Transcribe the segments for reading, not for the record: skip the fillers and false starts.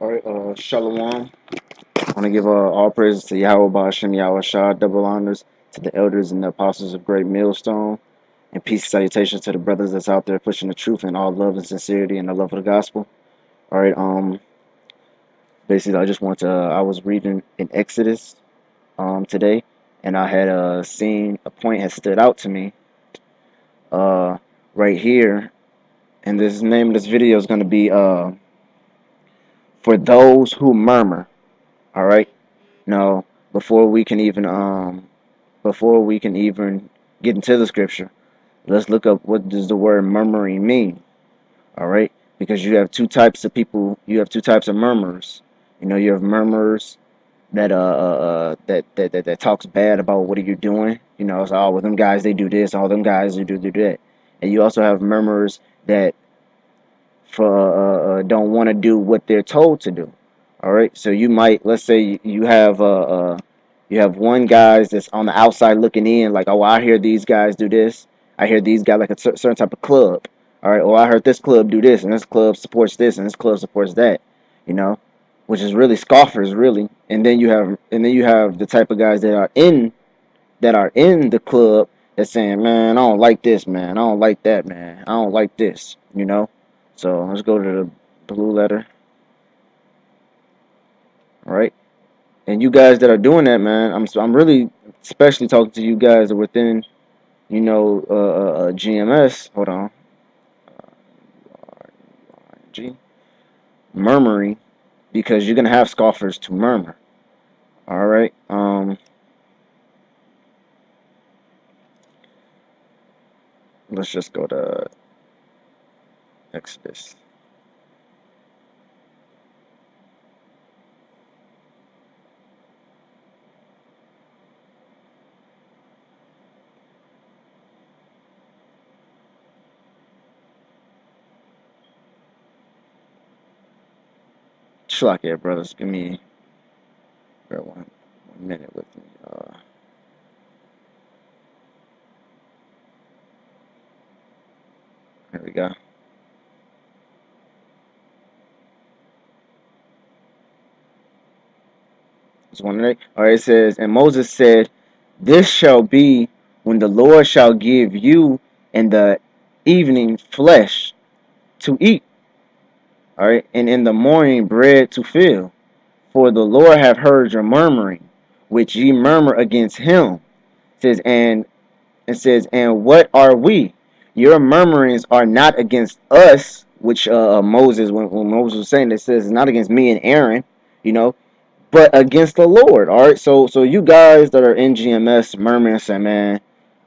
All right, Shalom. I want to give all praises to Yahweh Ba'ashem, Yahweh Shah, double honors to the elders and the apostles of Great Millstone, and peace and salutations to the brothers that's out there pushing the truth in all love and sincerity and the love of the gospel. All right, basically, I just want to, I was reading in Exodus, today, and I had, seen a point had stood out to me, uh, right here, and this name of this video is going to be, For Those Who Murmur. All right. Now, before we can even get into the scripture, let's look up what does the word murmuring mean. All right, because you have two types of people. You have two types of murmurers. You have murmurers that talks bad about what are you doing. It's all, well, them guys, they do this. All them guys, they do that. And you also have murmurers that don't want to do what they're told to do. All right, so you might, let's say you have one guys that's on the outside looking in, like, oh, I hear these guys do this. I hear these guys, like a certain type of club. All right, well, I heard this club do this, and this club supports this, and this club supports that. You know, which is really scoffers, really. And then you have the type of guys that are in the club that's saying, man, I don't like this, man. I don't like that, man. I don't like this. So let's go to the blue letter. All right. And you guys that are doing that, man, I'm really especially talking to you guys that are within, GMS. Hold on, G murmuring, because you're gonna have scoffers to murmur. All right. Let's just go to Exodus. Shalak here, brothers. Give me one minute with me. Here we go. It's 1:08. All right, it says, and Moses said, this shall be when the Lord shall give you in the evening flesh to eat, all right, and in the morning bread to fill. For the Lord hath heard your murmuring, which ye murmur against him. And what are we? Your murmurings are not against us, which Moses, when Moses was saying, it says it's not against me and Aaron, you know, but against the Lord. All right. So you guys that are in GMS murmuring, saying, man,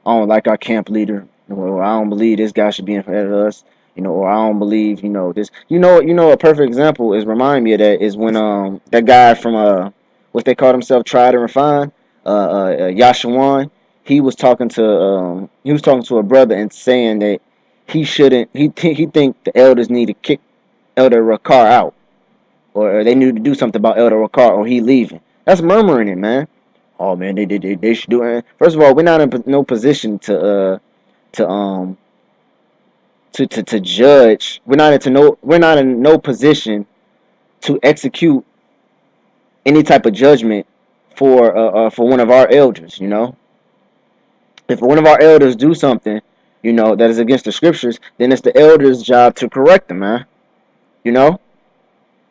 I don't like our camp leader. Or I don't believe this guy should be in front of us. Or I don't believe, this. A perfect example is, remind me of that, is when that guy from what they called himself, Tried and Refined, Yashawan, he was talking to a brother and saying that he think the elders need to kick Elder Rakar out, or they need to do something about Elder Rakar, or he leaving. That's murmuring it, man. Oh man, they should do it. First of all, we're not in no position to to judge. We're not in no position to execute any type of judgment for one of our elders. If one of our elders do something, that is against the scriptures, then it's the elder's job to correct them, man. You know,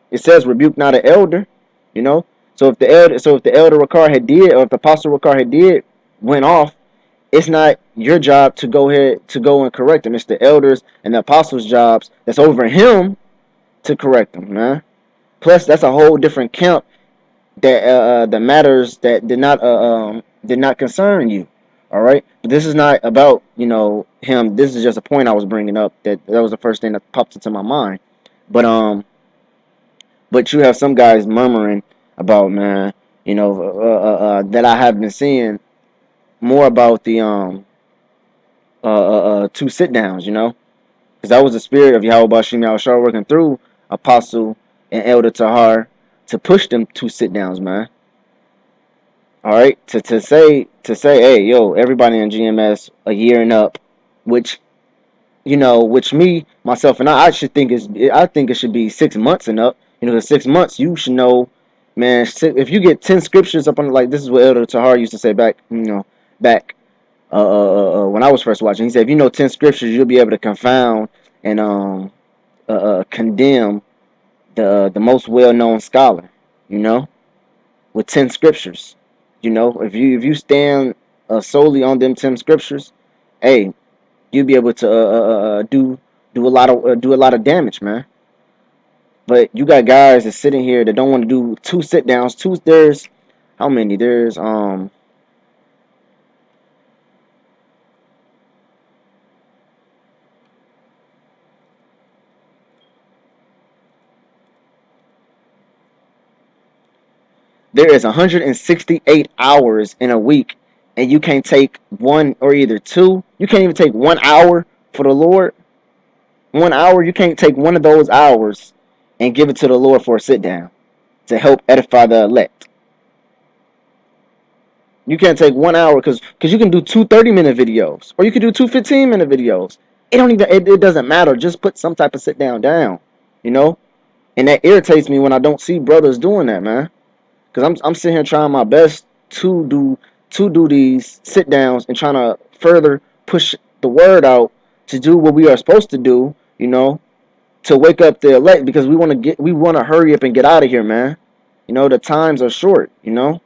it says rebuke not an elder. You know, so if the elder Rakar had did, or if the apostle Rakar had did went off, it's not your job to go ahead to go and correct them. It's the elders and the apostles' jobs that's over him to correct them, man. Plus, that's a whole different camp that the matters that did not concern you. All right, but this is not about him. This is just a point I was bringing up. That was the first thing that popped into my mind. But but you have some guys murmuring about, man. That I have been seeing more about the two sit downs. Because that was the spirit of Yahweh Bashim Yahushua working through Apostle and Elder Tahar to push them to sit downs, man. All right, to say, hey, yo, everybody in GMS a year and up, which which me myself and I think it should be 6 months and up. You know, the 6 months, you should know, man. If you get 10 scriptures up on, like, this is what Elder Tahar used to say back, back when I was first watching. He said, if you know 10 scriptures, you'll be able to confound and condemn the most well known scholar. You know, with 10 scriptures. You know, if you stand solely on them 10 scriptures, hey, you'll be able to do a lot of damage, man. But you got guys that's sitting here that don't want to do two sit downs. There's how many? There is 168 hours in a week, and you can't take one or either two. You can't even take 1 hour for the Lord. 1 hour, you can't take one of those hours and give it to the Lord for a sit down to help edify the elect. You can't take 1 hour because you can do two 30-minute videos or you can do two 15-minute videos. It doesn't matter. Just put some type of sit down, you know. And that irritates me when I don't see brothers doing that, man. Because I'm sitting here trying my best to do these sit downs and trying to further push the word out to do what we are supposed to do, you know, to wake up the elect because we want to hurry up and get out of here, man. You know, the times are short, you know.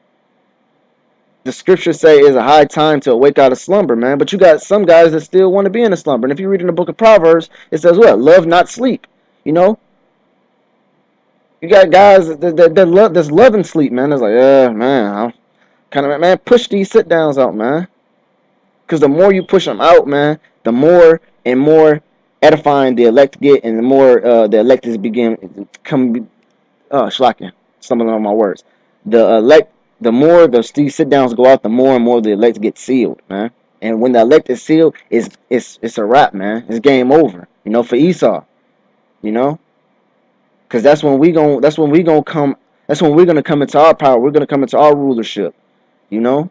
The scriptures say it's a high time to awake out of slumber, man. But you got some guys that still want to be in a slumber. And if you read in the book of Proverbs, it says what? Love, not sleep. You know, you got guys that's loving sleep, man. It's like, yeah, man, I'm kind of, man, push these sit downs out, man. Because the more you push them out, man, the more and more edifying the elect get, and the more the elect is begin come. Shlacking, stumbling on my words. The more these sit downs go out, the more and more the elect get sealed, man. And when the elect is sealed, it's a wrap, man. It's game over, you know, for Esau, you know, because that's when we're gonna come into our power. We're gonna come into our rulership, you know.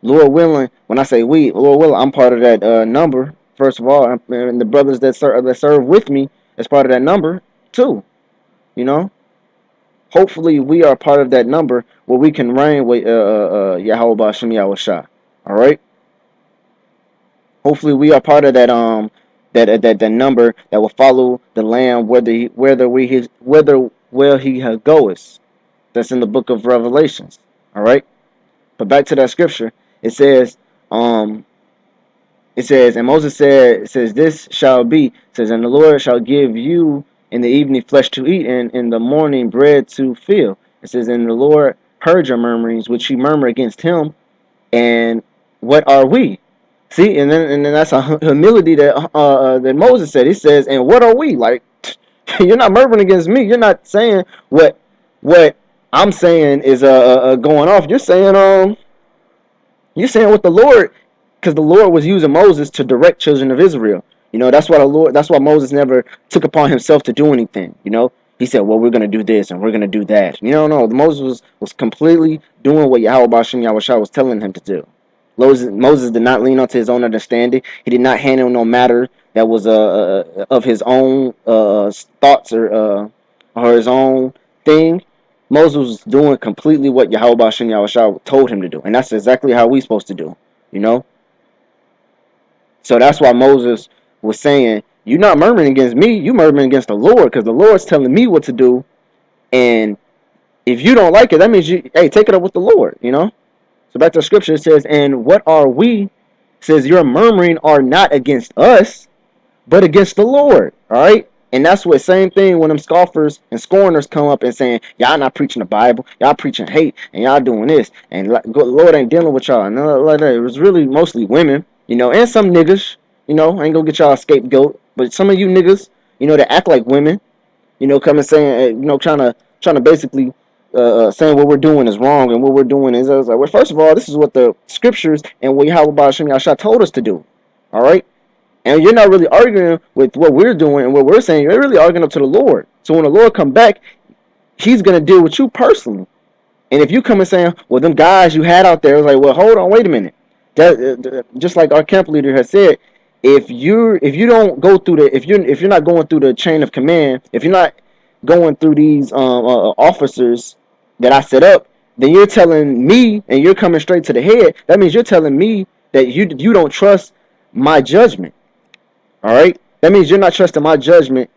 Lord willing, when I say we, Lord willing, I'm part of that number. First of all, and the brothers that serve with me as part of that number too, you know. Hopefully, we are part of that number where we can reign with Yahweh Bashem Yahweh Shah. All right. Hopefully, we are part of that number that will follow the Lamb whether where he goeth. That's in the book of Revelations. All right. But back to that scripture, it says, and Moses said, it says, this shall be, it says, and the Lord shall give you in the evening flesh to eat, and in the morning bread to fill. It says, and the Lord heard your murmurings, which you murmur against him, and what are we? See, and then that's a humility that Moses said. He says, and what are we? Like, you're not murmuring against me. You're not saying what I'm saying is going off. You're saying what the Lord, because the Lord was using Moses to direct children of Israel. You know, that's why Moses never took upon himself to do anything. You know, he said, well, we're going to do this and we're going to do that. You know, no, Moses was completely doing what Yahweh Bashem Yahweh Shah was telling him to do. Moses did not lean onto his own understanding. He did not handle no matter that was of his own thoughts or his own thing. Moses was doing completely what Yahweh Bashem Yahweh Shah told him to do. And that's exactly how we're supposed to do. You know? So that's why Moses was saying, you're not murmuring against me, you murmuring against the Lord, because the Lord's telling me what to do. And if you don't like it, that means take it up with the Lord, you know? So back to the scripture, it says, and what are we? It says, your murmuring are not against us, but against the Lord. All right? And that's what same thing when them scoffers and scorners come up and saying, y'all not preaching the Bible, y'all preaching hate, and y'all doing this, and Lord ain't dealing with y'all. And like that. It was really mostly women, you know, and some niggas, you know. I ain't gonna get y'all a scapegoat, but some of you niggas, you know, that act like women, you know, come and saying, you know, trying to basically saying what we're doing is wrong and what we're doing is, I was like, well, first of all, this is what the scriptures and what Yahweh Bashem Yahshua told us to do. All right. And you're not really arguing with what we're doing and what we're saying. You're really arguing up to the Lord. So when the Lord come back, he's going to deal with you personally. And if you come and saying, well, them guys you had out there, it's like, well, hold on, wait a minute. Just like our camp leader has said, if you don't go through if you're not going through the chain of command, if you're not going through these officers that I set up, then you're telling me, and you're coming straight to the head. That means you're telling me that you don't trust my judgment. All right, that means you're not trusting my judgment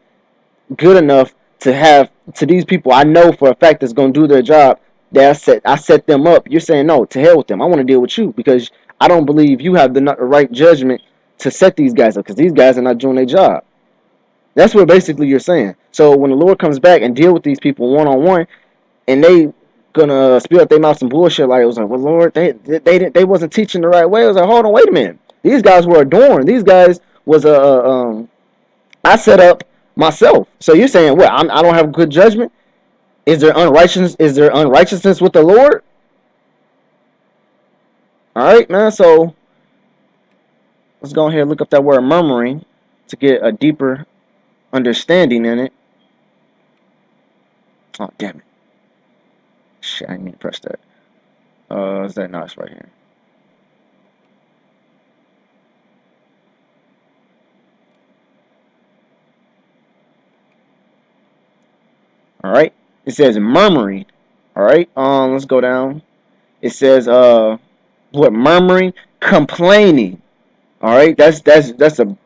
good enough to have to these people I know for a fact that's going to do their job. That I set them up. You're saying no, to hell with them. I want to deal with you because I don't believe you have the right judgment to set these guys up because these guys are not doing their job. That's what basically you're saying. So when the Lord comes back and deal with these people one on one, and they gonna spill out their mouth some bullshit like it was like, well, Lord, they wasn't teaching the right way. I was like, hold on, wait a minute. These guys were adorned. These guys was I set up myself. So you're saying what? I don't have good judgment. Is there unrighteousness? Is there unrighteousness with the Lord? All right, man. So let's go ahead and look up that word murmuring to get a deeper understanding in it. Oh, damn it. Shit, I didn't mean to press that. Is that no? It's right here. All right. It says murmuring. All right. Let's go down. It says what murmuring, complaining. All right. That's a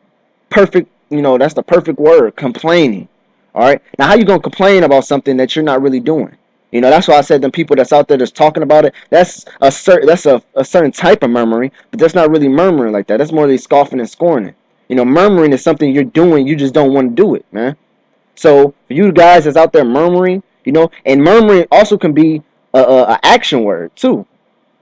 perfect. That's the perfect word. Complaining. All right. Now, how you gonna complain about something that you're not really doing? That's why I said them people that's out there that's talking about it. That's a certain type of murmuring, but that's not really murmuring like that. That's more like scoffing and scorning. Murmuring is something you're doing, you just don't want to do it, man. So for you guys that's out there murmuring, and murmuring also can be a action word too.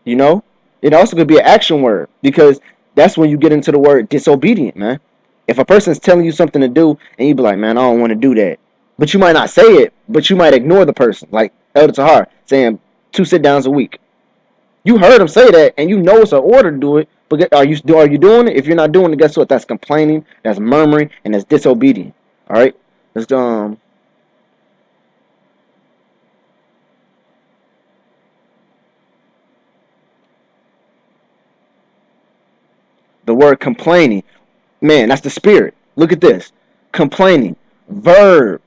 You know, it also could be an action word because that's when you get into the word disobedient, man. If a person's telling you something to do and you be like, man, I don't want to do that, but you might not say it, but you might ignore the person, like Elder Tahar saying 2 sit downs a week. You heard him say that, and you know it's an order to do it. But are you doing it? If you're not doing it, guess what? That's complaining, that's murmuring, and that's disobedient. All right, let's the word complaining. Man, that's the spirit. Look at this. Complaining. Verb.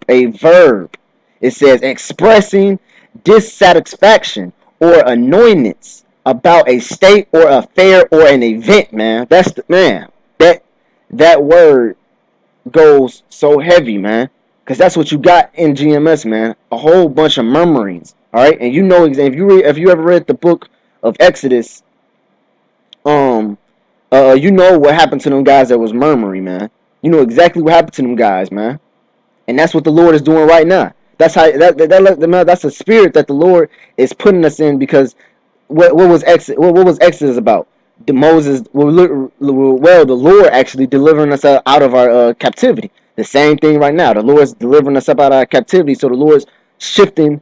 A verb. It says expressing dissatisfaction or annoyance about a state or affair or an event, man. That's the man. That word goes so heavy, man. Because that's what you got in GMS, man. A whole bunch of murmurings. All right, and if you ever read the book of Exodus, um, you know what happened to them guys that was murmuring, man. You know exactly what happened to them guys, man. And that's what the Lord is doing right now. That's how that's a spirit that the Lord is putting us in because what was Exodus about? The Lord actually delivering us out of our captivity. The same thing right now. The Lord's delivering us up out of our captivity. So the Lord's shifting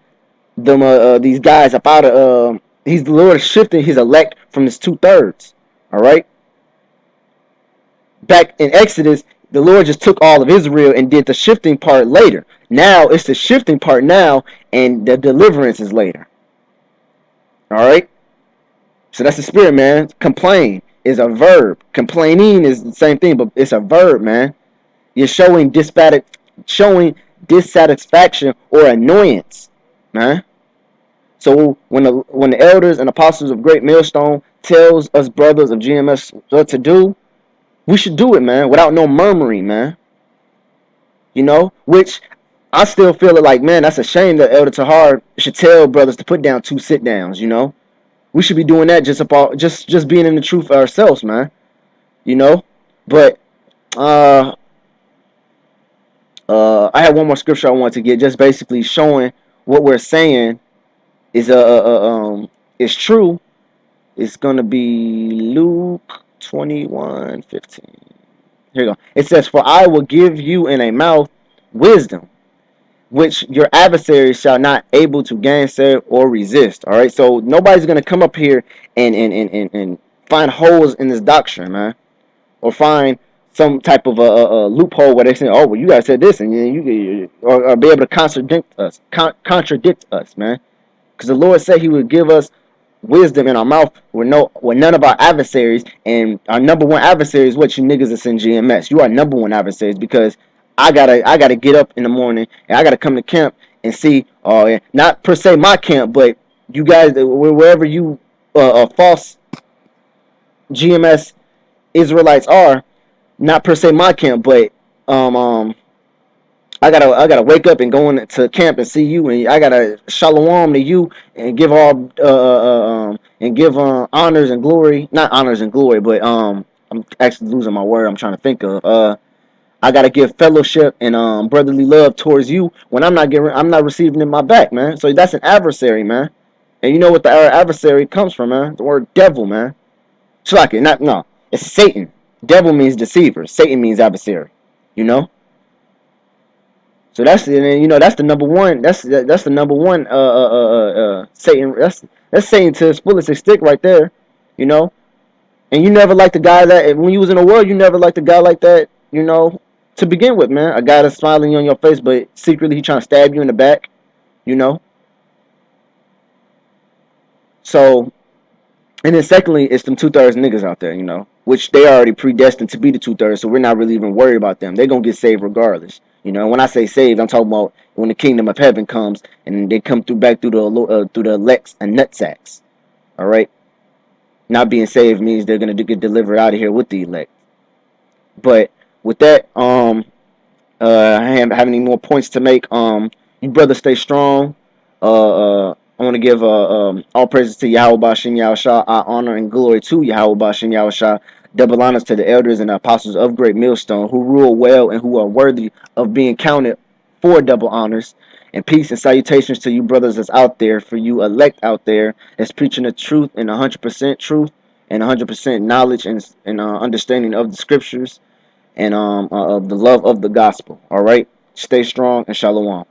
them these guys up out of the Lord is shifting his elect from his 2/3. All right. Back in Exodus, the Lord just took all of Israel and did the shifting part later. Now it's the shifting part now, and the deliverance is later. All right. So that's the spirit, man. Complain is a verb. Complaining is the same thing, but it's a verb, man. You're showing dissatisfaction or annoyance, man. So when the elders and apostles of Great Millstone tells us brothers of GMS what to do, we should do it, man, without no murmuring, man. Which I still feel it like, man, that's a shame that Elder Tahar should tell brothers to put down 2 sit downs. We should be doing that just being in the truth for ourselves, man. But I had one more scripture I wanted to get, just basically showing what we're saying is true. It's gonna be Luke 21:15. Here you go. It says, "For I will give you in a mouth wisdom, which your adversaries shall not able to gainsay or resist." All right. So nobody's gonna come up here and find holes in this doctrine, man, or find some type of a loophole where they say, "Oh, well, you guys said this," and or be able to contradict us, man. Because the Lord said He would give us wisdom in our mouth with none of our adversaries, and our number one adversary is what you niggas that's in GMS. You are number one adversaries because I gotta get up in the morning and I gotta come to camp and see. Not per se my camp, but you guys wherever you false GMS Israelites are. Not per se my camp, but um um I gotta wake up and go into camp and see you, and I gotta shalom to you and give all and give honors and glory, not honors and glory, but I'm actually losing my word. I'm trying to think of I gotta give fellowship and brotherly love towards you when I'm not receiving it in my back, man. So that's an adversary, man. And you know what the adversary comes from, man? The word devil, man. Shlaki, not no, it's Satan. Devil means deceiver. Satan means adversary. You know. So that's the number one. That's the number one. Satan. That's Satan to his fullest extent right there. You know. And you never liked a guy that when you was in the world, you never liked a guy like that. You know, to begin with, man. A guy that's smiling on your face, but secretly he trying to stab you in the back. You know. So and then secondly, it's them 2/3 niggas out there, you know, which they already predestined to be the 2/3, so we're not really even worried about them. They're gonna get saved regardless. You know, when I say saved, I'm talking about when the kingdom of heaven comes and they come through back through the elects and nutsacks. All right, not being saved means they're gonna get delivered out of here with the elect. But with that, I don't have any more points to make. You brothers stay strong. I want to give all praises to Yahweh Bashem Yahushua, our honor and glory to Yahweh Bashem Yahushua. Double honors to the elders and the apostles of Great Millstone who rule well and who are worthy of being counted for double honors. And peace and salutations to you brothers that's out there, for you elect out there that's preaching the truth and 100% truth and 100% knowledge and understanding of the scriptures and of the love of the gospel. All right, stay strong and shalom.